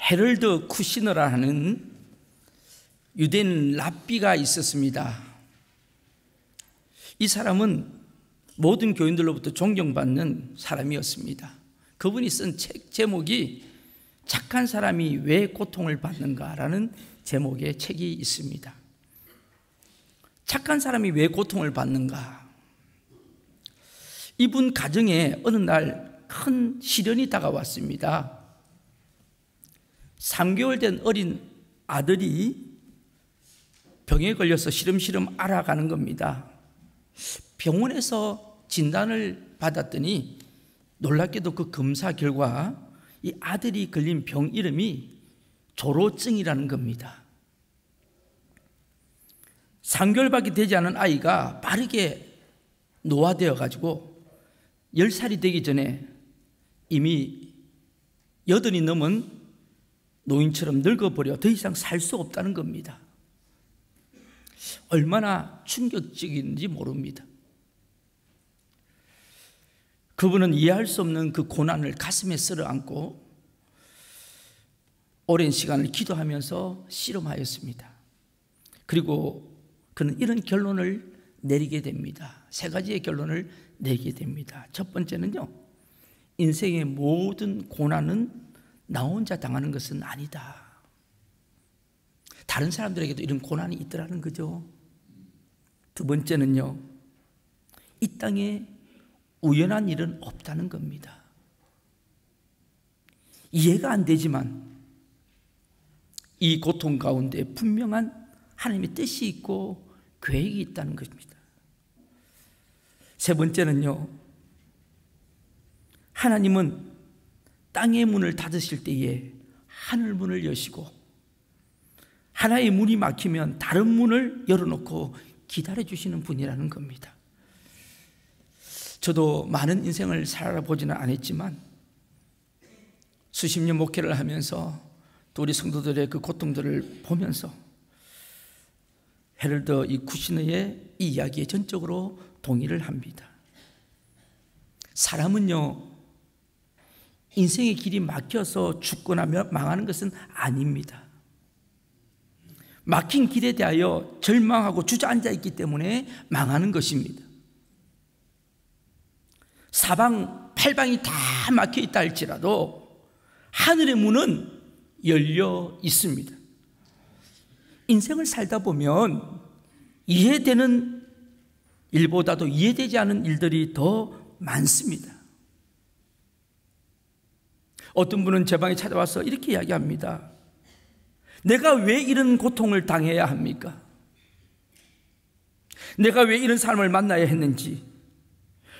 헤럴드 쿠시너라는 유대인 랍비가 있었습니다. 이 사람은 모든 교인들로부터 존경받는 사람이었습니다. 그분이 쓴 책 제목이 착한 사람이 왜 고통을 받는가라는 제목의 책이 있습니다. 착한 사람이 왜 고통을 받는가? 이분 가정에 어느 날 큰 시련이 다가왔습니다. 3개월 된 어린 아들이 병에 걸려서 시름시름 알아가는 겁니다. 병원에서 진단을 받았더니 놀랍게도 그 검사 결과 이 아들이 걸린 병 이름이 조로증이라는 겁니다. 3개월밖에 되지 않은 아이가 빠르게 노화되어 가지고 10살이 되기 전에 이미 80이 넘은 노인처럼 늙어버려 더 이상 살 수 없다는 겁니다. 얼마나 충격적인지 모릅니다. 그분은 이해할 수 없는 그 고난을 가슴에 쓸어안고 오랜 시간을 기도하면서 씨름하였습니다. 그리고 그는 이런 결론을 내리게 됩니다. 3가지의 결론을 내게 됩니다. 첫 번째는요, 인생의 모든 고난은 나 혼자 당하는 것은 아니다. 다른 사람들에게도 이런 고난이 있더라는 거죠. 두 번째는요, 이 땅에 우연한 일은 없다는 겁니다. 이해가 안 되지만 이 고통 가운데 분명한 하나님의 뜻이 있고 계획이 있다는 것입니다. 세 번째는요, 하나님은 땅의 문을 닫으실 때에 하늘 문을 여시고 하나의 문이 막히면 다른 문을 열어놓고 기다려주시는 분이라는 겁니다. 저도 많은 인생을 살아보지는 않았지만 수십 년 목회를 하면서 또 우리 성도들의 그 고통들을 보면서 헤럴드 이 쿠시너의 이 이야기에 전적으로 동의를 합니다. 사람은요, 인생의 길이 막혀서 죽거나 망하는 것은 아닙니다. 막힌 길에 대하여 절망하고 주저앉아 있기 때문에 망하는 것입니다. 사방팔방이 다 막혀 있다 할지라도 하늘의 문은 열려 있습니다. 인생을 살다 보면 이해되는 일보다도 이해되지 않은 일들이 더 많습니다. 어떤 분은 제 방에 찾아와서 이렇게 이야기합니다. 내가 왜 이런 고통을 당해야 합니까? 내가 왜 이런 사람을 만나야 했는지,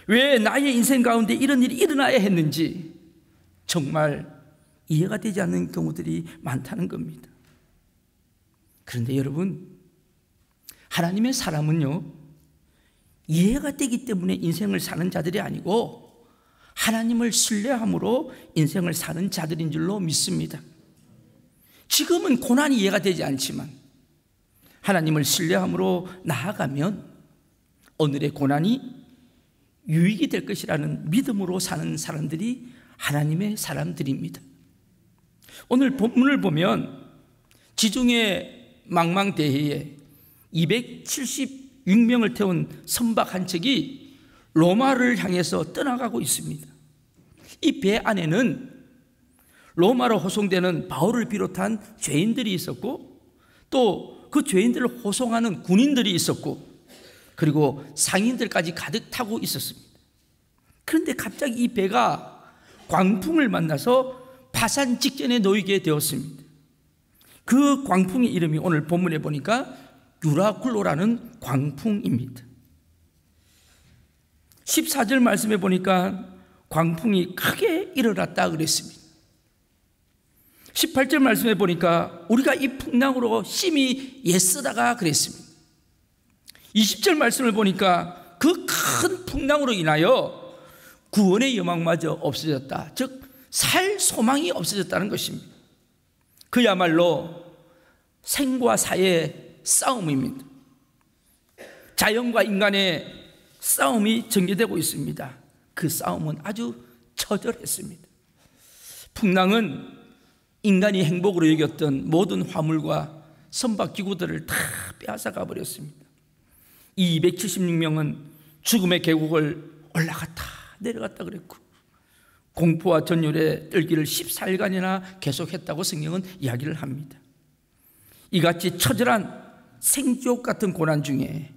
왜 나의 인생 가운데 이런 일이 일어나야 했는지 정말 이해가 되지 않는 경우들이 많다는 겁니다. 그런데 여러분, 하나님의 사람은요, 이해가 되기 때문에 인생을 사는 자들이 아니고 하나님을 신뢰함으로 인생을 사는 자들인 줄로 믿습니다. 지금은 고난이 이해가 되지 않지만 하나님을 신뢰함으로 나아가면 오늘의 고난이 유익이 될 것이라는 믿음으로 사는 사람들이 하나님의 사람들입니다. 오늘 본문을 보면 지중해 망망대해에 276명을 태운 선박 한 척이 로마를 향해서 떠나가고 있습니다. 이 배 안에는 로마로 호송되는 바울을 비롯한 죄인들이 있었고 또 그 죄인들을 호송하는 군인들이 있었고 그리고 상인들까지 가득 타고 있었습니다. 그런데 갑자기 이 배가 광풍을 만나서 파산 직전에 놓이게 되었습니다. 그 광풍의 이름이 오늘 본문에 보니까 유라굴로라는 광풍입니다. 14절 말씀에 보니까 광풍이 크게 일어났다 그랬습니다. 18절 말씀에 보니까 우리가 이 풍랑으로 심히 애쓰다가 그랬습니다. 20절 말씀을 보니까 그 큰 풍랑으로 인하여 구원의 여망마저 없어졌다. 즉 살 소망이 없어졌다는 것입니다. 그야말로 생과 사의 싸움입니다. 자연과 인간의 싸움이 전개되고 있습니다. 그 싸움은 아주 처절했습니다. 풍랑은 인간이 행복으로 여겼던 모든 화물과 선박기구들을 다 빼앗아가 버렸습니다. 이 276명은 죽음의 계곡을 올라갔다 내려갔다 그랬고, 공포와 전율에 떨기를 14일간이나 계속했다고 성경은 이야기를 합니다. 이같이 처절한 생지옥 같은 고난 중에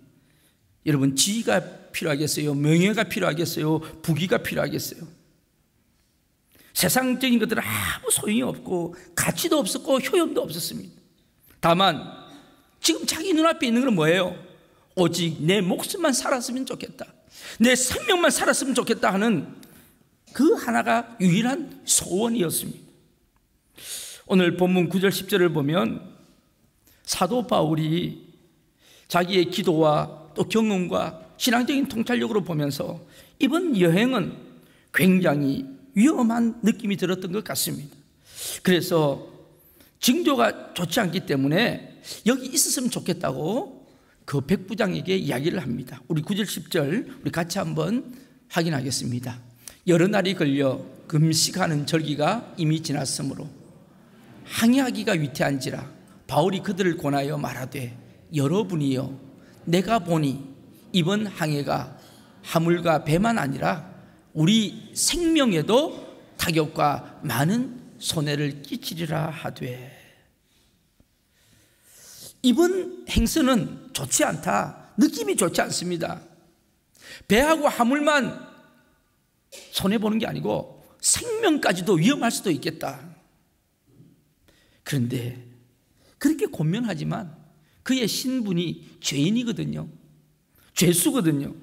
여러분, 지위가 필요하겠어요? 명예가 필요하겠어요? 부귀가 필요하겠어요? 세상적인 것들은 아무 소용이 없고 가치도 없었고 효용도 없었습니다. 다만 지금 자기 눈앞에 있는 건 뭐예요? 오직 내 목숨만 살았으면 좋겠다, 내 생명만 살았으면 좋겠다 하는 그 하나가 유일한 소원이었습니다. 오늘 본문 9절 10절을 보면 사도 바울이 자기의 기도와 또 경험과 신앙적인 통찰력으로 보면서 이번 여행은 굉장히 위험한 느낌이 들었던 것 같습니다. 그래서 징조가 좋지 않기 때문에 여기 있었으면 좋겠다고 그 백부장에게 이야기를 합니다. 우리 9절 10절 우리 같이 한번 확인하겠습니다. 여러 날이 걸려 금식하는 절기가 이미 지났으므로 항해하기가 위태한지라 바울이 그들을 권하여 말하되, 여러분이여 내가 보니 이번 항해가 화물과 배만 아니라 우리 생명에도 타격과 많은 손해를 끼치리라 하되. 이번 행선은 좋지 않다, 느낌이 좋지 않습니다. 배하고 화물만 손해보는 게 아니고 생명까지도 위험할 수도 있겠다. 그런데 그렇게 권면하지만 그의 신분이 죄인이거든요. 죄수거든요.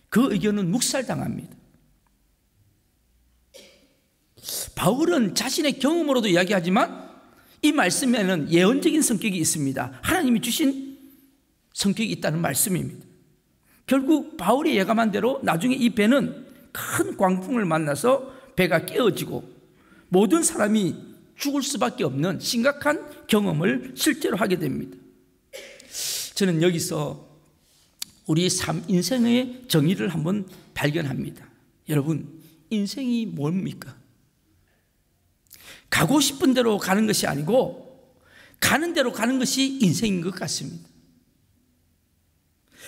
그 의견은 묵살당합니다. 바울은 자신의 경험으로도 이야기하지만 이 말씀에는 예언적인 성격이 있습니다. 하나님이 주신 성격이 있다는 말씀입니다. 결국 바울이 예감한 대로 나중에 이 배는 큰 광풍을 만나서 배가 깨어지고 모든 사람이 죽을 수밖에 없는 심각한 경험을 실제로 하게 됩니다. 저는 여기서 우리 삶 인생의 정의를 한번 발견합니다. 여러분, 인생이 뭡니까? 가고 싶은 대로 가는 것이 아니고 가는 대로 가는 것이 인생인 것 같습니다.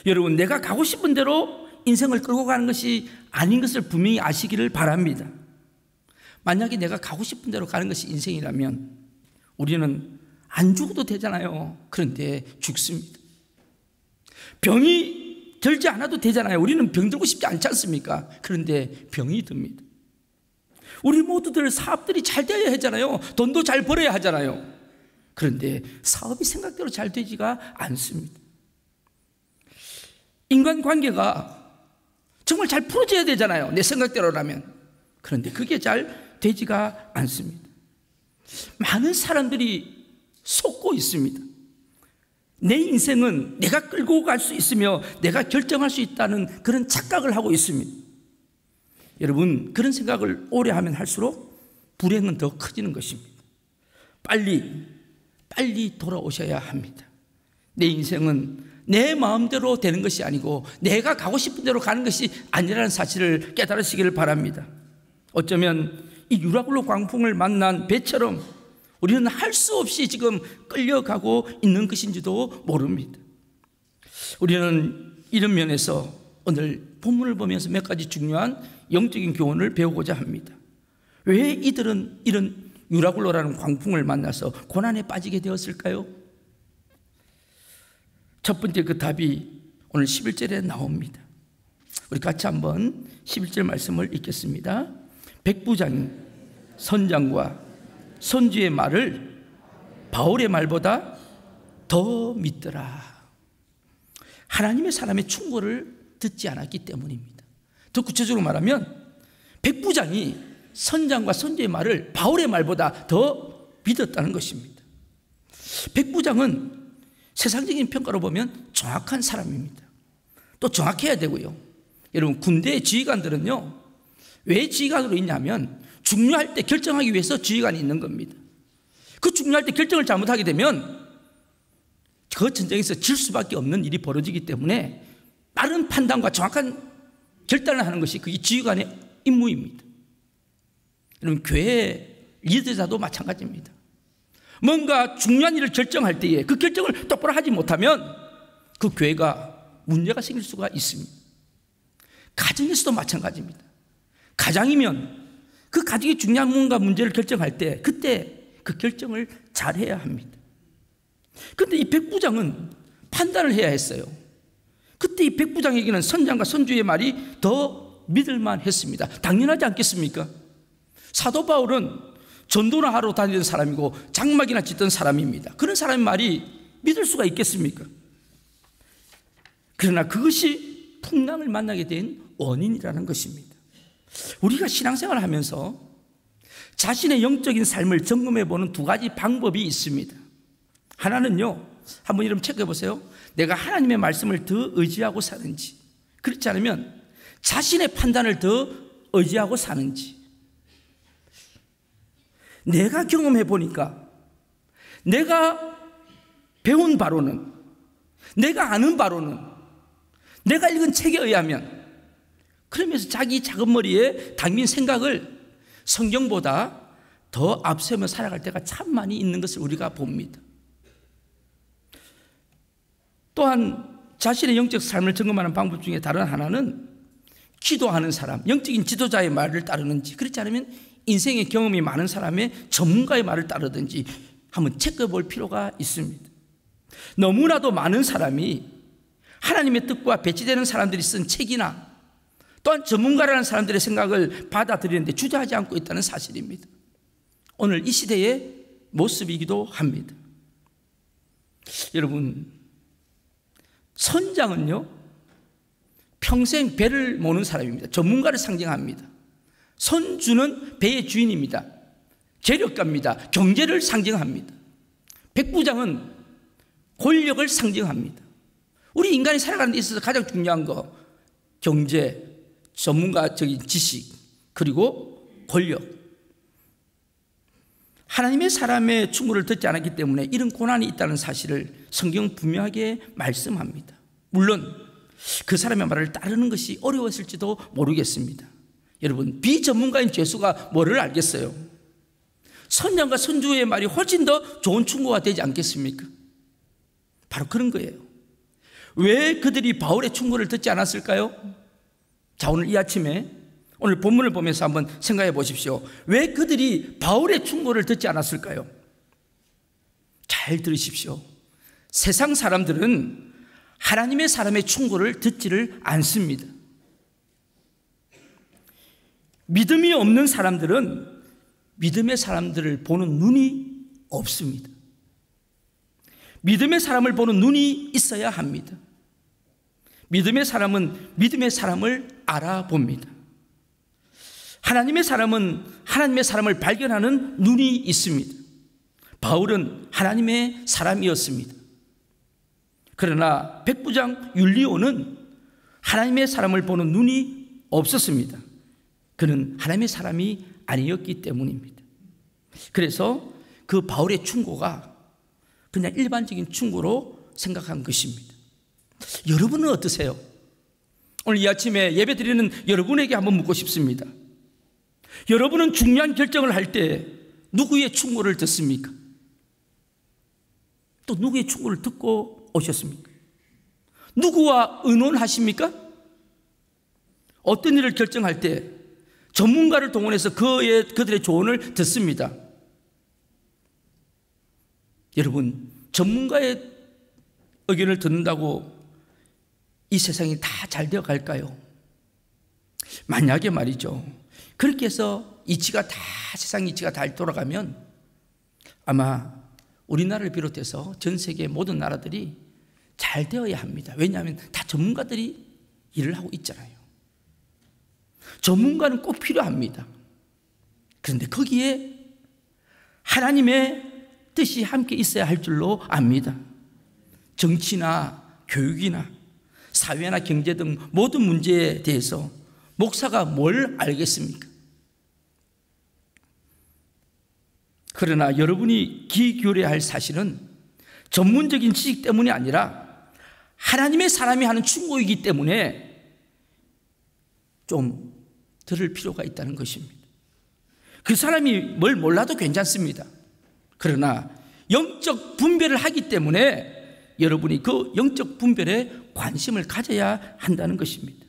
여러분, 내가 가고 싶은 대로 인생을 끌고 가는 것이 아닌 것을 분명히 아시기를 바랍니다. 만약에 내가 가고 싶은 대로 가는 것이 인생이라면 우리는 안 죽어도 되잖아요. 그런데 죽습니다. 병이 들지 않아도 되잖아요. 우리는 병들고 싶지 않지 않습니까? 그런데 병이 듭니다. 우리 모두들 사업들이 잘 되어야 하잖아요. 돈도 잘 벌어야 하잖아요. 그런데 사업이 생각대로 잘 되지가 않습니다. 인간관계가 정말 잘 풀어져야 되잖아요. 내 생각대로라면. 그런데 그게 잘 되지가 않습니다. 많은 사람들이 속고 있습니다. 내 인생은 내가 끌고 갈 수 있으며 내가 결정할 수 있다는 그런 착각을 하고 있습니다. 여러분, 그런 생각을 오래 하면 할수록 불행은 더 커지는 것입니다. 빨리 돌아오셔야 합니다. 내 인생은 내 마음대로 되는 것이 아니고 내가 가고 싶은 대로 가는 것이 아니라는 사실을 깨달으시기를 바랍니다. 어쩌면 이 유라굴로 광풍을 만난 배처럼 우리는 할 수 없이 지금 끌려가고 있는 것인지도 모릅니다. 우리는 이런 면에서 오늘 본문을 보면서 몇 가지 중요한 영적인 교훈을 배우고자 합니다. 왜 이들은 이런 유라굴로라는 광풍을 만나서 고난에 빠지게 되었을까요? 첫 번째 그 답이 오늘 11절에 나옵니다. 우리 같이 한번 11절 말씀을 읽겠습니다. 백부장이 선장과 선주의 말을 바울의 말보다 더 믿더라. 하나님의 사람의 충고를 듣지 않았기 때문입니다. 더 구체적으로 말하면 백부장이 선장과 선주의 말을 바울의 말보다 더 믿었다는 것입니다. 백부장은 세상적인 평가로 보면 정확한 사람입니다. 또 정확해야 되고요. 여러분, 군대의 지휘관들은요, 왜 지휘관으로 있냐면 중요할 때 결정하기 위해서 지휘관이 있는 겁니다. 그 중요할 때 결정을 잘못하게 되면 그 전쟁에서 질 수밖에 없는 일이 벌어지기 때문에 빠른 판단과 정확한 결단을 하는 것이 그게 지휘관의 임무입니다. 여러분, 교회 리더자도 마찬가지입니다. 뭔가 중요한 일을 결정할 때에 그 결정을 똑바로 하지 못하면 그 교회가 문제가 생길 수가 있습니다. 가정에서도 마찬가지입니다. 가장이면 그 가정의 중요한 뭔가 문제를 결정할 때 그때 그 결정을 잘해야 합니다. 그런데 이 백부장은 판단을 해야 했어요. 그때 이 백부장에게는 선장과 선주의 말이 더 믿을만 했습니다. 당연하지 않겠습니까? 사도 바울은 전도나 하러 다니던 사람이고 장막이나 짓던 사람입니다. 그런 사람의 말이 믿을 수가 있겠습니까? 그러나 그것이 풍랑을 만나게 된 원인이라는 것입니다. 우리가 신앙생활을 하면서 자신의 영적인 삶을 점검해 보는 두 가지 방법이 있습니다. 하나는요, 한번 이름 체크해 보세요. 내가 하나님의 말씀을 더 의지하고 사는지, 그렇지 않으면 자신의 판단을 더 의지하고 사는지. 내가 경험해 보니까 내가 배운 바로는, 내가 아는 바로는, 내가 읽은 책에 의하면, 그러면서 자기 작은 머리에 담긴 생각을 성경보다 더 앞세우며 살아갈 때가 참 많이 있는 것을 우리가 봅니다. 또한 자신의 영적 삶을 점검하는 방법 중에 다른 하나는 기도하는 사람, 영적인 지도자의 말을 따르는지, 그렇지 않으면 인생의 경험이 많은 사람의 전문가의 말을 따르든지 한번 체크해 볼 필요가 있습니다. 너무나도 많은 사람이 하나님의 뜻과 배치되는 사람들이 쓴 책이나 또한 전문가라는 사람들의 생각을 받아들이는데 주저하지 않고 있다는 사실입니다. 오늘 이 시대의 모습이기도 합니다. 여러분, 선장은요, 평생 배를 모는 사람입니다. 전문가를 상징합니다. 선주는 배의 주인입니다. 재력가입니다. 경제를 상징합니다. 백부장은 권력을 상징합니다. 우리 인간이 살아가는 데 있어서 가장 중요한 거, 경제, 전문가적인 지식, 그리고 권력. 하나님의 사람의 충고를 듣지 않았기 때문에 이런 고난이 있다는 사실을 성경은 분명하게 말씀합니다. 물론 그 사람의 말을 따르는 것이 어려웠을지도 모르겠습니다. 여러분, 비전문가인 죄수가 뭐를 알겠어요? 선장과 선주의 말이 훨씬 더 좋은 충고가 되지 않겠습니까? 바로 그런 거예요. 왜 그들이 바울의 충고를 듣지 않았을까요? 자, 오늘 이 아침에 오늘 본문을 보면서 한번 생각해 보십시오. 왜 그들이 바울의 충고를 듣지 않았을까요? 잘 들으십시오. 세상 사람들은 하나님의 사람의 충고를 듣지를 않습니다. 믿음이 없는 사람들은 믿음의 사람들을 보는 눈이 없습니다. 믿음의 사람을 보는 눈이 있어야 합니다. 믿음의 사람은 믿음의 사람을 알아봅니다. 하나님의 사람은 하나님의 사람을 발견하는 눈이 있습니다. 바울은 하나님의 사람이었습니다. 그러나 백부장 율리오는 하나님의 사람을 보는 눈이 없었습니다. 그는 하나님의 사람이 아니었기 때문입니다. 그래서 그 바울의 충고가 그냥 일반적인 충고로 생각한 것입니다. 여러분은 어떠세요? 오늘 이 아침에 예배 드리는 여러분에게 한번 묻고 싶습니다. 여러분은 중요한 결정을 할 때 누구의 충고를 듣습니까? 또 누구의 충고를 듣고 오셨습니까? 누구와 의논하십니까? 어떤 일을 결정할 때 전문가를 동원해서 그들의 조언을 듣습니다. 여러분, 전문가의 의견을 듣는다고 이 세상이 다 잘 되어 갈까요? 만약에 말이죠, 그렇게 해서 세상 이치가 다 돌아가면 아마 우리나라를 비롯해서 전 세계 모든 나라들이 잘 되어야 합니다. 왜냐하면 다 전문가들이 일을 하고 있잖아요. 전문가는 꼭 필요합니다. 그런데 거기에 하나님의 뜻이 함께 있어야 할 줄로 압니다. 정치나 교육이나 사회나 경제 등 모든 문제에 대해서 목사가 뭘 알겠습니까? 그러나 여러분이 귀 기울여야 할 사실은 전문적인 지식 때문이 아니라 하나님의 사람이 하는 충고이기 때문에 좀 들을 필요가 있다는 것입니다. 그 사람이 뭘 몰라도 괜찮습니다. 그러나 영적 분별을 하기 때문에 여러분이 그 영적 분별에 관심을 가져야 한다는 것입니다.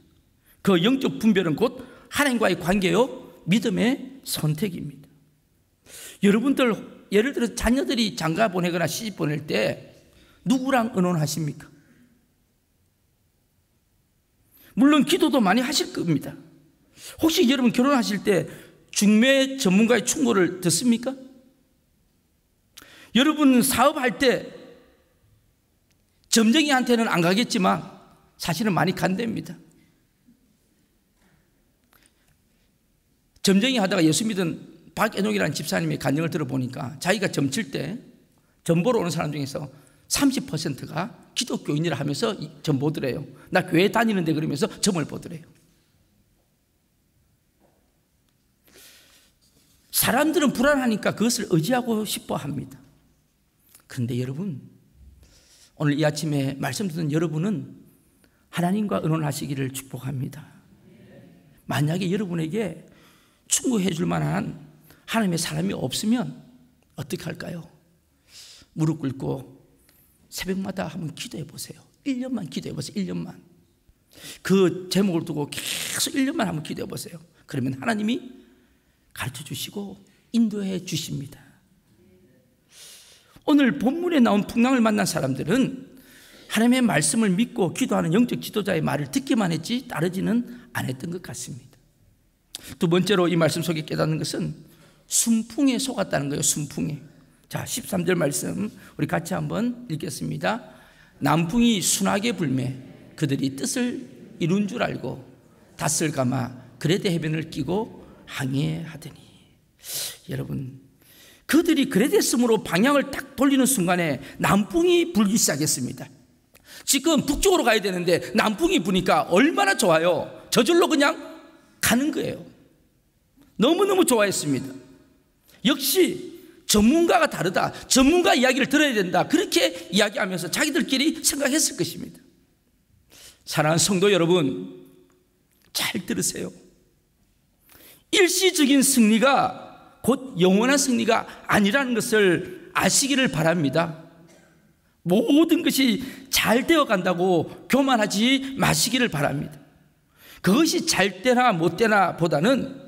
그 영적 분별은 곧 하나님과의 관계요, 믿음의 선택입니다. 여러분들 예를 들어 자녀들이 장가 보내거나 시집 보낼 때 누구랑 의논하십니까? 물론 기도도 많이 하실 겁니다. 혹시 여러분 결혼하실 때 중매 전문가의 충고를 듣습니까? 여러분 사업할 때 점쟁이한테는 안 가겠지만 사실은 많이 간답니다. 점쟁이 하다가 예수 믿은 박애녹이라는 집사님의 간증을 들어보니까 자기가 점칠 때 점 보러 오는 사람 중에서 30%가 기독교인이라 하면서 점 보더래요. 나 교회 다니는데 그러면서 점을 보더래요. 사람들은 불안하니까 그것을 의지하고 싶어 합니다. 그런데 여러분, 오늘 이 아침에 말씀 듣는 여러분은 하나님과 의논하시기를 축복합니다. 만약에 여러분에게 충고해 줄 만한 하나님의 사람이 없으면 어떻게 할까요? 무릎 꿇고 새벽마다 한번 기도해 보세요. 1년만 기도해 보세요. 1년만. 그 제목을 두고 계속 1년만 한번 기도해 보세요. 그러면 하나님이 가르쳐 주시고 인도해 주십니다. 오늘 본문에 나온 풍랑을 만난 사람들은 하나님의 말씀을 믿고 기도하는 영적 지도자의 말을 듣기만 했지 따르지는 않았던 것 같습니다. 두 번째로 이 말씀 속에 깨닫는 것은 순풍에 속았다는 거예요. 순풍에. 자, 13절 말씀 우리 같이 한번 읽겠습니다. 남풍이 순하게 불매 그들이 뜻을 이룬 줄 알고 닷을 감아 그레데 해변을 끼고 항해하더니. 여러분, 그들이 그레데 섬으로 방향을 딱 돌리는 순간에 남풍이 불기 시작했습니다. 지금 북쪽으로 가야 되는데 남풍이 부니까 얼마나 좋아요. 저절로 그냥 가는 거예요. 너무너무 좋아했습니다. 역시 전문가가 다르다. 전문가 이야기를 들어야 된다. 그렇게 이야기하면서 자기들끼리 생각했을 것입니다. 사랑하는 성도 여러분, 잘 들으세요. 일시적인 승리가 곧 영원한 승리가 아니라는 것을 아시기를 바랍니다. 모든 것이 잘 되어 간다고 교만하지 마시기를 바랍니다. 그것이 잘 되나 못 되나 보다는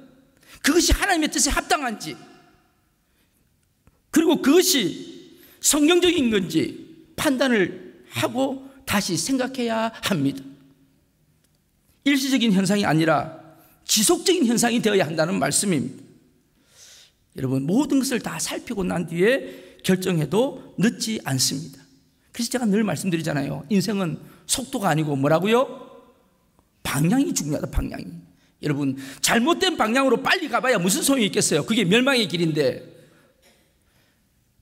그것이 하나님의 뜻에 합당한지, 그리고 그것이 성경적인 건지 판단을 하고 다시 생각해야 합니다. 일시적인 현상이 아니라 지속적인 현상이 되어야 한다는 말씀입니다. 여러분, 모든 것을 다 살피고 난 뒤에 결정해도 늦지 않습니다. 그래서 제가 늘 말씀드리잖아요. 인생은 속도가 아니고 뭐라고요? 방향이 중요하다. 방향이. 여러분, 잘못된 방향으로 빨리 가봐야 무슨 소용이 있겠어요? 그게 멸망의 길인데.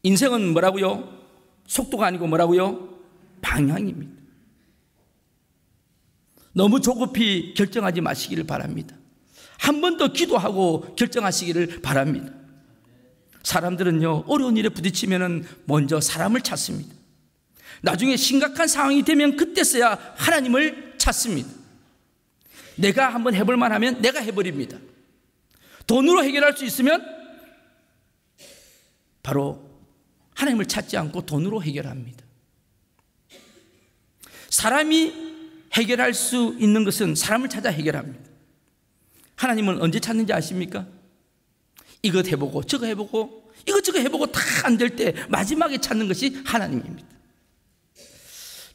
인생은 뭐라고요? 속도가 아니고 뭐라고요? 방향입니다. 너무 조급히 결정하지 마시기를 바랍니다. 한 번 더 기도하고 결정하시기를 바랍니다. 사람들은요, 어려운 일에 부딪히면 먼저 사람을 찾습니다. 나중에 심각한 상황이 되면 그때서야 하나님을 찾습니다. 내가 한번 해볼 만하면 내가 해버립니다. 돈으로 해결할 수 있으면 바로 하나님을 찾지 않고 돈으로 해결합니다. 사람이 해결할 수 있는 것은 사람을 찾아 해결합니다. 하나님은 언제 찾는지 아십니까? 이것 해보고 저거 해보고 이것저것 해보고 다 안 될 때 마지막에 찾는 것이 하나님입니다.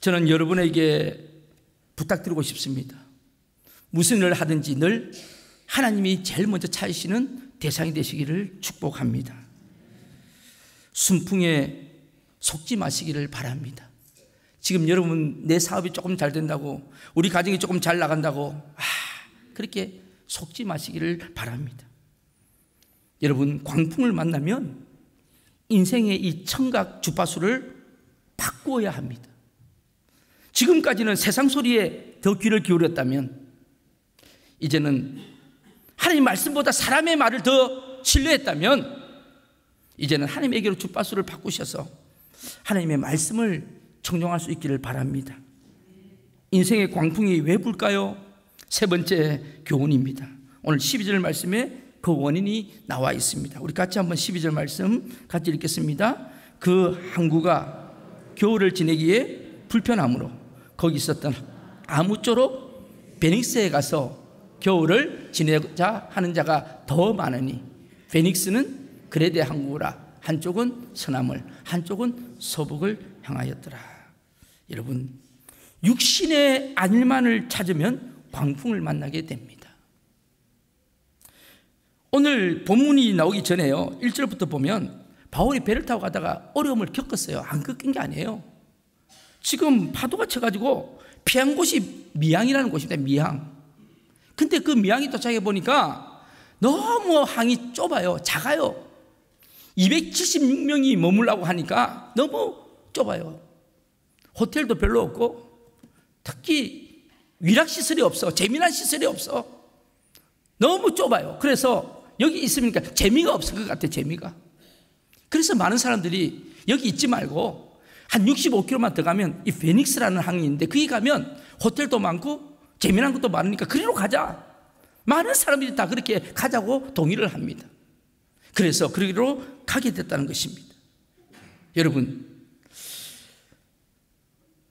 저는 여러분에게 부탁드리고 싶습니다. 무슨 일을 하든지 늘 하나님이 제일 먼저 찾으시는 대상이 되시기를 축복합니다. 순풍에 속지 마시기를 바랍니다. 지금 여러분 내 사업이 조금 잘 된다고, 우리 가정이 조금 잘 나간다고 그렇게 속지 마시기를 바랍니다. 여러분, 광풍을 만나면 인생의 이 청각 주파수를 바꾸어야 합니다. 지금까지는 세상 소리에 더 귀를 기울였다면 이제는 하나님 말씀보다 사람의 말을 더 신뢰했다면 이제는 하나님에게로 주파수를 바꾸셔서 하나님의 말씀을 청종할 수 있기를 바랍니다. 인생의 광풍이 왜 불까요? 세 번째 교훈입니다. 오늘 12절 말씀에 그 원인이 나와 있습니다. 우리 같이 한번 12절 말씀 같이 읽겠습니다. 그 항구가 겨울을 지내기에 불편하므로 거기 있었던 아무쪼록 베닉스에 가서 겨울을 지내자 하는 자가 더 많으니 베닉스는 그레데 항구라 한쪽은 서남을 한쪽은 서북을 향하였더라. 여러분, 육신의 안일만을 찾으면 광풍을 만나게 됩니다. 오늘 본문이 나오기 전에요, 1절부터 보면 바울이 배를 타고 가다가 어려움을 겪었어요. 안 겪은 게 아니에요. 지금 파도가 쳐가지고 피한 곳이 미항이라는 곳입니다. 미항. 근데 그 미항이 도착해 보니까 너무 항이 좁아요. 작아요. 276명이 머물라고 하니까 너무 좁아요. 호텔도 별로 없고 특히 위락시설이 없어. 재미난 시설이 없어. 너무 좁아요. 그래서 여기 있으니까 재미가 없을 것 같아. 재미가. 그래서 많은 사람들이 여기 있지 말고 한 65km만 더 가면 이 페닉스라는 항이 있는데 거기 가면 호텔도 많고 재미난 것도 많으니까 그리로 가자. 많은 사람들이 다 그렇게 가자고 동의를 합니다. 그래서 그리로 가게 됐다는 것입니다. 여러분,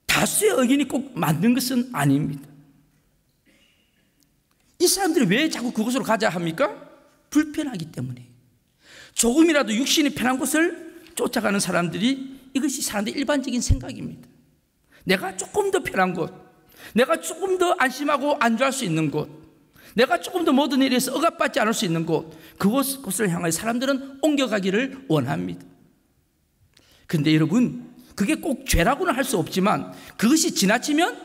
다수의 의견이 꼭 맞는 것은 아닙니다. 이 사람들이 왜 자꾸 그곳으로 가자 합니까? 불편하기 때문에. 조금이라도 육신이 편한 곳을 쫓아가는 사람들이, 이것이 사람들의 일반적인 생각입니다. 내가 조금 더 편한 곳, 내가 조금 더 안심하고 안주할 수 있는 곳, 내가 조금 더 모든 일에서 억압받지 않을 수 있는 곳, 그곳을 향해 사람들은 옮겨가기를 원합니다. 그런데 여러분, 그게 꼭 죄라고는 할 수 없지만 그것이 지나치면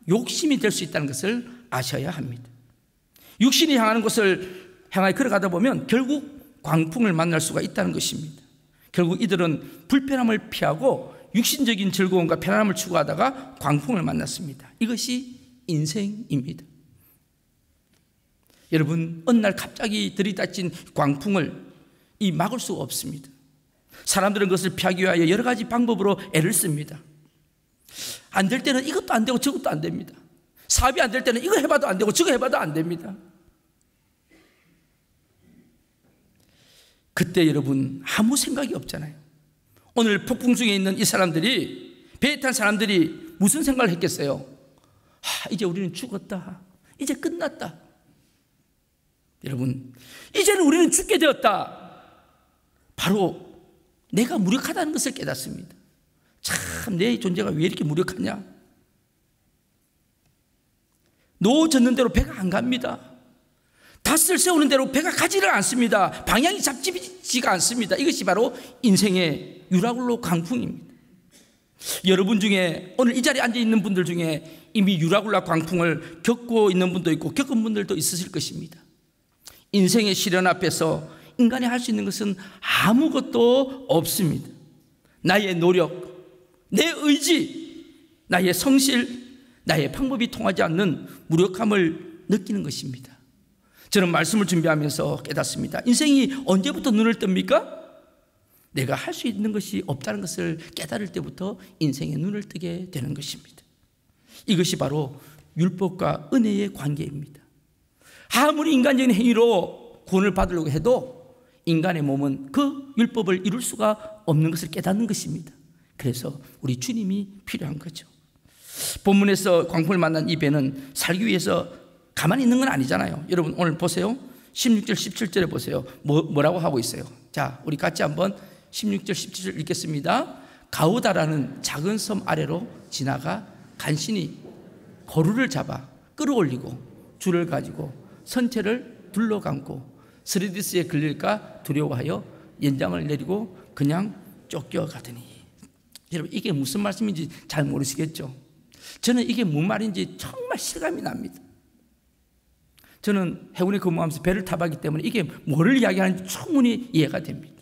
욕심이 될 수 있다는 것을 아셔야 합니다. 육신이 향하는 곳을 향하여 걸어가다 보면 결국 광풍을 만날 수가 있다는 것입니다. 결국 이들은 불편함을 피하고 육신적인 즐거움과 편안함을 추구하다가 광풍을 만났습니다. 이것이 인생입니다. 여러분, 어느 날 갑자기 들이닥친 광풍을 막을 수가 없습니다. 사람들은 그것을 피하기 위하여 여러 가지 방법으로 애를 씁니다. 안 될 때는 이것도 안 되고 저것도 안 됩니다. 사업이 안 될 때는 이거 해봐도 안 되고 저거 해봐도 안 됩니다. 그때 여러분 아무 생각이 없잖아요. 오늘 폭풍 중에 있는 이 사람들이, 배에 탄 사람들이 무슨 생각을 했겠어요? 이제 우리는 죽었다. 이제 끝났다. 여러분, 이제는 우리는 죽게 되었다. 바로 내가 무력하다는 것을 깨닫습니다. 참, 내 존재가 왜 이렇게 무력하냐? 노 젓는 대로 배가 안 갑니다. 닷을 세우는 대로 배가 가지를 않습니다. 방향이 잡히지가 않습니다. 이것이 바로 인생의 유라굴로 광풍입니다. 여러분 중에, 오늘 이 자리에 앉아 있는 분들 중에 이미 유라굴로 광풍을 겪고 있는 분도 있고 겪은 분들도 있으실 것입니다. 인생의 시련 앞에서 인간이 할 수 있는 것은 아무것도 없습니다. 나의 노력, 내 의지, 나의 성실, 나의 방법이 통하지 않는 무력함을 느끼는 것입니다. 저는 말씀을 준비하면서 깨닫습니다. 인생이 언제부터 눈을 뜹니까? 내가 할 수 있는 것이 없다는 것을 깨달을 때부터 인생의 눈을 뜨게 되는 것입니다. 이것이 바로 율법과 은혜의 관계입니다. 아무리 인간적인 행위로 구원을 받으려고 해도 인간의 몸은 그 율법을 이룰 수가 없는 것을 깨닫는 것입니다. 그래서 우리 주님이 필요한 거죠. 본문에서 광풍을 만난 이 배는 살기 위해서 가만히 있는 건 아니잖아요. 여러분 오늘 보세요. 16절 17절에 보세요. 뭐라고 하고 있어요? 자, 우리 같이 한번 16절 17절 읽겠습니다. 가우다라는 작은 섬 아래로 지나가 간신히 거루를 잡아 끌어올리고 줄을 가지고 선체를 둘러감고 스리디스에 걸릴까 두려워하여 연장을 내리고 그냥 쫓겨가더니. 여러분, 이게 무슨 말씀인지 잘 모르시겠죠? 저는 이게 무슨 말인지 정말 실감이 납니다. 저는 해군에 근무하면서 배를 타봤기 때문에 이게 뭐를 이야기하는지 충분히 이해가 됩니다.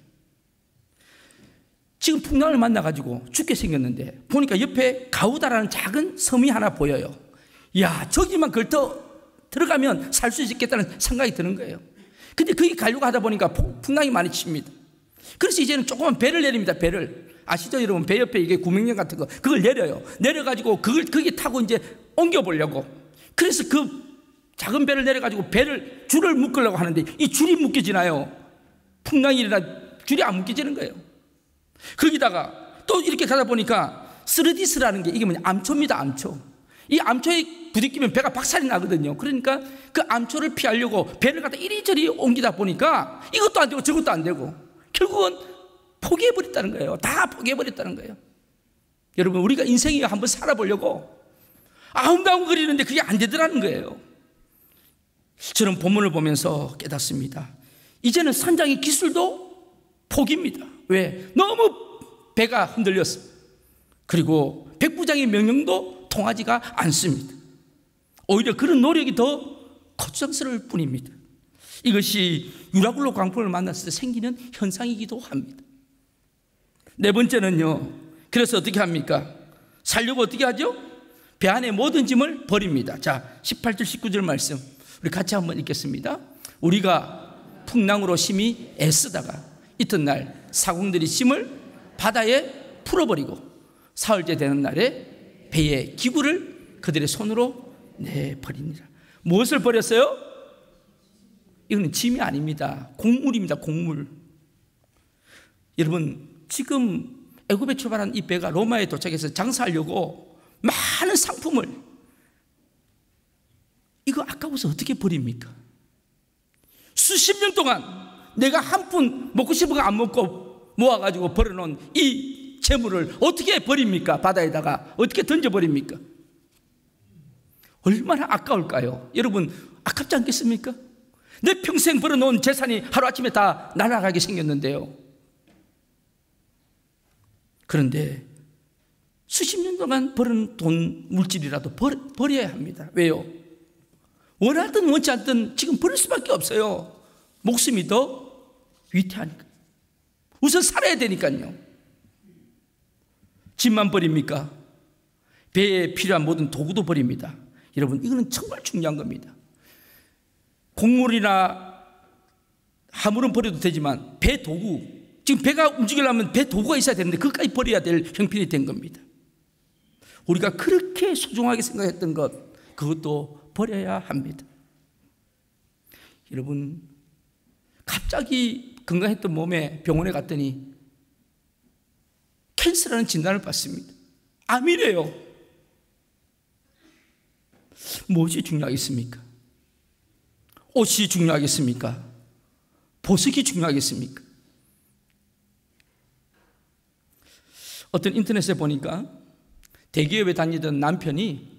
지금 풍랑을 만나가지고 죽게 생겼는데 보니까 옆에 가우다라는 작은 섬이 하나 보여요. 야, 저기만 걸터 들어가면 살 수 있겠다는 생각이 드는 거예요. 근데 거기 가려고 하다 보니까 풍랑이 많이 칩니다. 그래서 이제는 조그만 배를 내립니다. 배를. 아시죠 여러분? 배 옆에 이게 구명령 같은 거, 그걸 내려요. 내려가지고 그걸 거기 타고 이제 옮겨보려고. 그래서 그 작은 배를 내려가지고 줄을 묶으려고 하는데 이 줄이 묶여지나요? 풍랑이 일어나 줄이 안 묶여지는 거예요. 거기다가 또 이렇게 가다 보니까 스르디스라는 게 이게 뭐냐, 암초입니다. 암초. 이 암초에 부딪히면 배가 박살이 나거든요. 그러니까 그 암초를 피하려고 배를 갖다 이리저리 옮기다 보니까 이것도 안 되고 저것도 안 되고 결국은 포기해버렸다는 거예요. 다 포기해버렸다는 거예요. 여러분, 우리가 인생에 한번 살아보려고 아웅다웅거리는데 그게 안 되더라는 거예요. 저는 본문을 보면서 깨닫습니다. 이제는 선장의 기술도 포기입니다. 왜? 너무 배가 흔들렸어. 그리고 백부장의 명령도 통하지가 않습니다. 오히려 그런 노력이 더 거추장스러울 뿐입니다. 이것이 유라굴로 광풍을 만났을 때 생기는 현상이기도 합니다. 네 번째는요, 그래서 어떻게 합니까? 살려고 어떻게 하죠? 배 안에 모든 짐을 버립니다. 자, 18절 19절 말씀 우리 같이 한번 읽겠습니다. 우리가 풍랑으로 심히 애쓰다가 이튿날 사공들이 짐을 바다에 풀어버리고 사흘째 되는 날에 배의 기구를 그들의 손으로 내버리니라. 무엇을 버렸어요? 이거는 짐이 아닙니다. 곡물입니다. 곡물. 여러분, 지금 애굽에 출발한 이 배가 로마에 도착해서 장사하려고 많은 상품을, 이거 아까워서 어떻게 버립니까? 수십 년 동안 내가 한 푼 먹고 싶은 거 안 먹고 모아가지고 벌어놓은 이 재물을 어떻게 버립니까? 바다에다가 어떻게 던져버립니까? 얼마나 아까울까요? 여러분, 아깝지 않겠습니까? 내 평생 벌어놓은 재산이 하루아침에 다 날아가게 생겼는데요. 그런데 수십 년 동안 벌은 돈, 물질이라도 버려야 합니다. 왜요? 원하든 원치 않든 지금 버릴 수밖에 없어요. 목숨이 더 위태하니까. 우선 살아야 되니까요. 짐만 버립니까? 배에 필요한 모든 도구도 버립니다. 여러분, 이거는 정말 중요한 겁니다. 곡물이나 화물은 버려도 되지만 배 도구, 지금 배가 움직이려면 배 도구가 있어야 되는데 그것까지 버려야 될 형편이 된 겁니다. 우리가 그렇게 소중하게 생각했던 것, 그것도 버려야 합니다. 여러분, 갑자기 건강했던 몸에 병원에 갔더니 캔서라는 진단을 받습니다. 암이래요. 무엇이 중요하겠습니까? 옷이 중요하겠습니까? 보석이 중요하겠습니까? 어떤 인터넷에 보니까 대기업에 다니던 남편이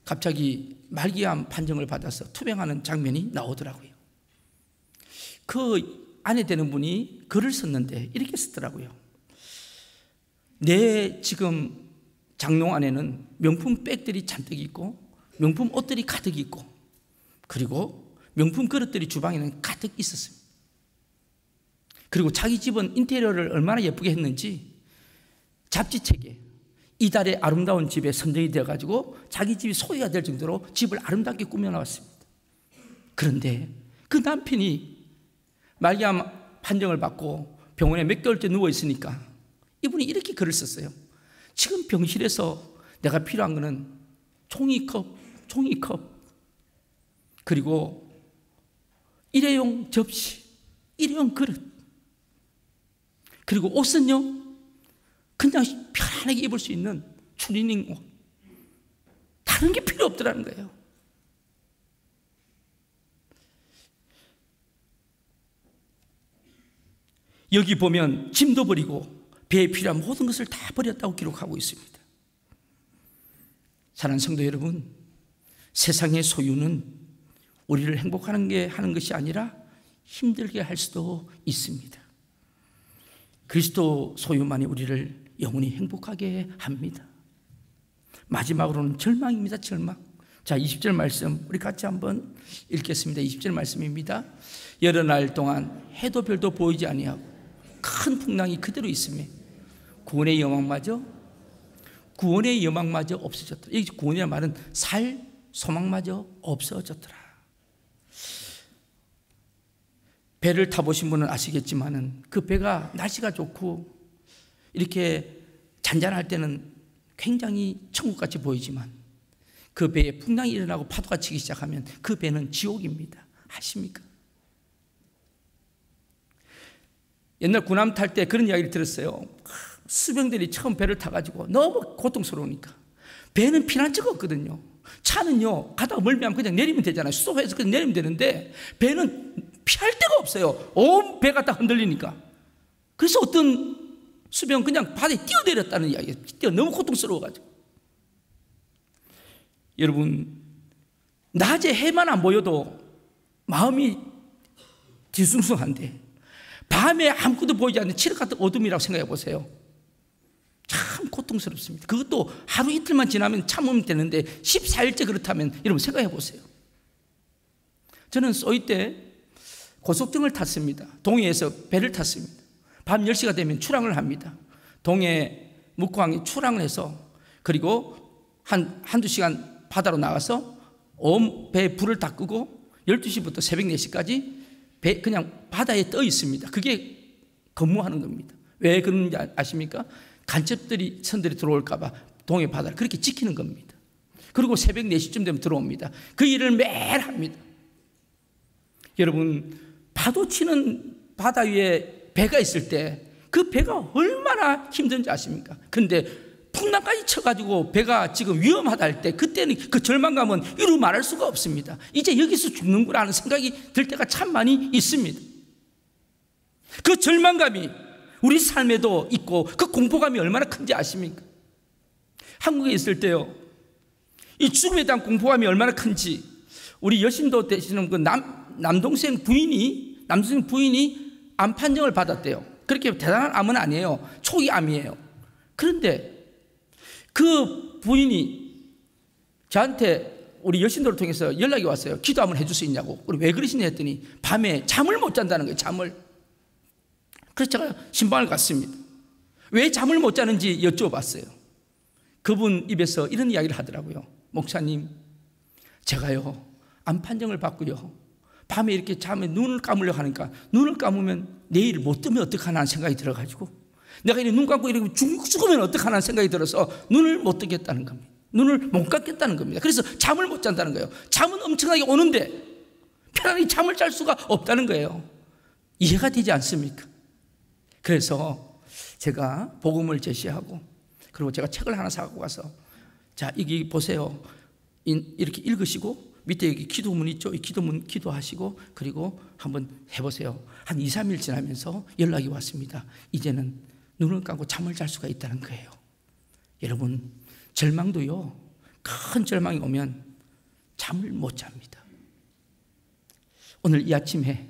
갑자기 말기암 판정을 받아서 투병하는 장면이 나오더라고요. 그 아내 되는 분이 글을 썼는데 이렇게 쓰더라고요. 내 지금 장롱 안에는 명품 백들이 잔뜩 있고 명품 옷들이 가득 있고 그리고 명품 그릇들이 주방에는 가득 있었습니다. 그리고 자기 집은 인테리어를 얼마나 예쁘게 했는지 잡지책에 이달의 아름다운 집에 선정이 되어가지고 자기 집이 소유가 될 정도로 집을 아름답게 꾸며나왔습니다. 그런데 그 남편이 말기암 판정을 받고 병원에 몇 개월째 누워있으니까 이분이 이렇게 글을 썼어요. 지금 병실에서 내가 필요한 거는 종이컵, 그리고 일회용 접시, 일회용 그릇, 그리고 옷은요 그냥 편안하게 입을 수 있는 추리닝 옷, 다른 게 필요 없더라는 거예요. 여기 보면 짐도 버리고 배에 필요한 모든 것을 다 버렸다고 기록하고 있습니다. 사랑하는 성도 여러분, 세상의 소유는 우리를 행복하게 하는 것이 아니라 힘들게 할 수도 있습니다. 그리스도 소유만이 우리를 영원히 행복하게 합니다. 마지막으로는 절망입니다. 절망. 자, 20절 말씀 우리 같이 한번 읽겠습니다. 20절 말씀입니다. 여러 날 동안 해도 별도 보이지 아니하고 큰 풍랑이 그대로 있음에 구원의 여망마저 없어졌더라. 이 구원이라는 말은 살 소망마저 없어졌더라. 배를 타보신 분은 아시겠지만은 그 배가 날씨가 좋고 이렇게 잔잔할 때는 굉장히 천국같이 보이지만 그 배에 풍랑이 일어나고 파도가 치기 시작하면 그 배는 지옥입니다. 아십니까? 옛날 군함 탈 때 그런 이야기를 들었어요. 수병들이 처음 배를 타가지고 너무 고통스러우니까 배는 피난처가 없거든요. 차는요 가다가 멀미하면 그냥 내리면 되잖아요. 수도해서 그냥 내리면 되는데 배는 피할 데가 없어요. 온 배가 다 흔들리니까. 그래서 어떤 수병 그냥 바다에 뛰어내렸다는 이야기예요. 너무 고통스러워가지고. 여러분, 낮에 해만 안 보여도 마음이 뒤숭숭한데 밤에 아무것도 보이지 않는 칠흑 같은 어둠이라고 생각해 보세요. 참 고통스럽습니다. 그것도 하루 이틀만 지나면 참으면 되는데 14일째 그렇다면 여러분 생각해 보세요. 저는 소위 때 고속등을 탔습니다. 동해에서 배를 탔습니다. 밤 10시가 되면 출항을 합니다. 동해 묵호항에 출항을 해서 그리고 한두 시간 바다로 나가서 온 배에 불을 다 끄고 12시부터 새벽 4시까지 배 그냥 바다에 떠 있습니다. 그게 근무하는 겁니다. 왜 그런지 아십니까? 간첩들이 선들이 들어올까 봐 동해 바다를 그렇게 지키는 겁니다. 그리고 새벽 4시쯤 되면 들어옵니다. 그 일을 매일 합니다. 여러분, 파도 치는 바다 위에 배가 있을 때 그 배가 얼마나 힘든지 아십니까? 그런데 풍랑까지 쳐가지고 배가 지금 위험하다 할 때 그때는 그 절망감은 이루 말할 수가 없습니다. 이제 여기서 죽는구나 하는 생각이 들 때가 참 많이 있습니다. 그 절망감이 우리 삶에도 있고 그 공포감이 얼마나 큰지 아십니까? 한국에 있을 때요, 이 죽음에 대한 공포감이 얼마나 큰지 우리 여신도 되시는 그 남동생 부인이 암 판정을 받았대요. 그렇게 대단한 암은 아니에요. 초기 암이에요. 그런데 그 부인이 저한테 우리 여신도를 통해서 연락이 왔어요. 기도 한번 해줄 수 있냐고. 왜 그러시냐 했더니 밤에 잠을 못 잔다는 거예요. 잠을. 그래서 제가 신방을 갔습니다. 왜 잠을 못 자는지 여쭤봤어요. 그분 입에서 이런 이야기를 하더라고요. 목사님, 제가요 암 판정을 받고요 밤에 이렇게 잠에 눈을 감으려고 하니까 눈을 감으면 내일 못 뜨면 어떡하나 하는 생각이 들어가지고 내가 이렇게 눈 감고 이렇게 죽으면 어떡하나 하는 생각이 들어서 눈을 못 뜨겠다는 겁니다. 눈을 못 감겠다는 겁니다. 그래서 잠을 못 잔다는 거예요. 잠은 엄청나게 오는데 편안히 잠을 잘 수가 없다는 거예요. 이해가 되지 않습니까? 그래서 제가 복음을 제시하고 그리고 제가 책을 하나 사갖고 가서 자, 여기 보세요. 이렇게 읽으시고 밑에 여기 기도문 있죠? 이 기도문 기도하시고 그리고 한번 해보세요. 한 2, 3일 지나면서 연락이 왔습니다. 이제는 눈을 감고 잠을 잘 수가 있다는 거예요. 여러분, 절망도요, 큰 절망이 오면 잠을 못 잡니다. 오늘 이 아침에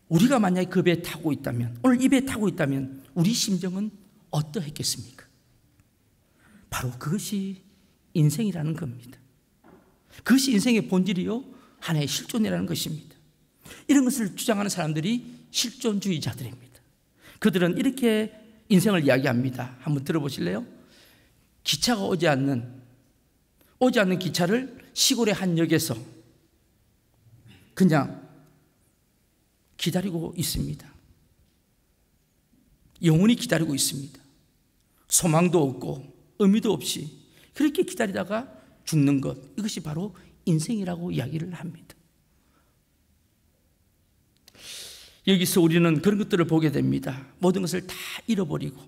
우리가 만약에 그 배에 타고 있다면, 오늘 이 배에 타고 있다면 우리 심정은 어떠했겠습니까? 바로 그것이 인생이라는 겁니다. 그것이 인생의 본질이요, 하나의 실존이라는 것입니다. 이런 것을 주장하는 사람들이 실존주의자들입니다. 그들은 이렇게 인생을 이야기합니다. 한번 들어보실래요? 기차가 오지 않는 기차를 시골의 한 역에서 그냥 기다리고 있습니다. 영원히 기다리고 있습니다. 소망도 없고 의미도 없이 그렇게 기다리다가 죽는 것, 이것이 바로 인생이라고 이야기를 합니다. 여기서 우리는 그런 것들을 보게 됩니다. 모든 것을 다 잃어버리고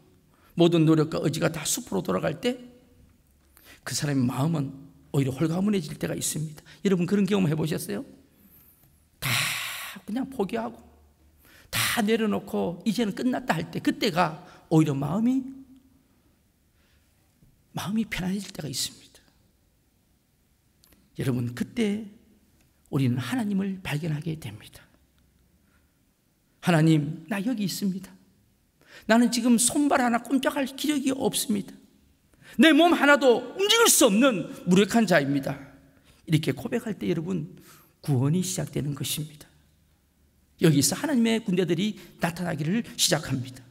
모든 노력과 의지가 다 숲으로 돌아갈 때 그 사람의 마음은 오히려 홀가분해질 때가 있습니다. 여러분 그런 경험 해보셨어요? 다 그냥 포기하고 다 내려놓고 이제는 끝났다 할 때 그때가 오히려 마음이 편안해질 때가 있습니다. 여러분 그때 우리는 하나님을 발견하게 됩니다. 하나님, 나 여기 있습니다. 나는 지금 손발 하나 꼼짝할 기력이 없습니다. 내 몸 하나도 움직일 수 없는 무력한 자입니다. 이렇게 고백할 때 여러분 구원이 시작되는 것입니다. 여기서 하나님의 군대들이 나타나기를 시작합니다.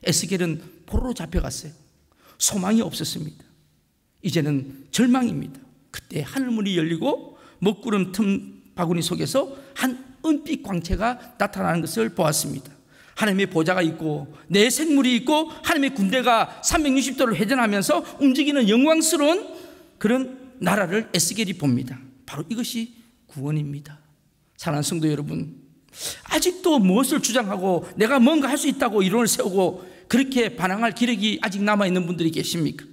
에스겔은 포로로 잡혀갔어요. 소망이 없었습니다. 이제는 절망입니다. 그때 하늘문이 열리고 먹구름 틈 바구니 속에서 한 은빛 광채가 나타나는 것을 보았습니다. 하나님의 보좌가 있고 내 생물이 있고 하나님의 군대가 360도를 회전하면서 움직이는 영광스러운 그런 나라를 에스겔이 봅니다. 바로 이것이 구원입니다. 사랑하는 성도 여러분, 아직도 무엇을 주장하고 내가 뭔가 할 수 있다고 이론을 세우고 그렇게 반항할 기력이 아직 남아있는 분들이 계십니까?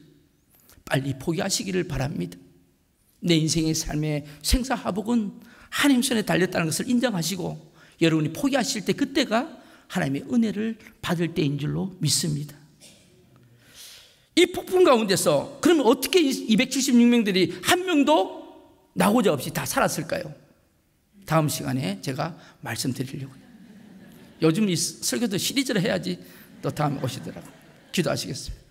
빨리 포기하시기를 바랍니다. 내 인생의 삶의 생사하복은 하나님 손에 달렸다는 것을 인정하시고 여러분이 포기하실 때 그때가 하나님의 은혜를 받을 때인 줄로 믿습니다. 이 폭풍 가운데서 그러면 어떻게 276명들이 한 명도 나고자 없이 다 살았을까요? 다음 시간에 제가 말씀드리려고요. 요즘 이 설교도 시리즈를 해야지 또 다음에 오시더라고요. 기도하시겠습니다.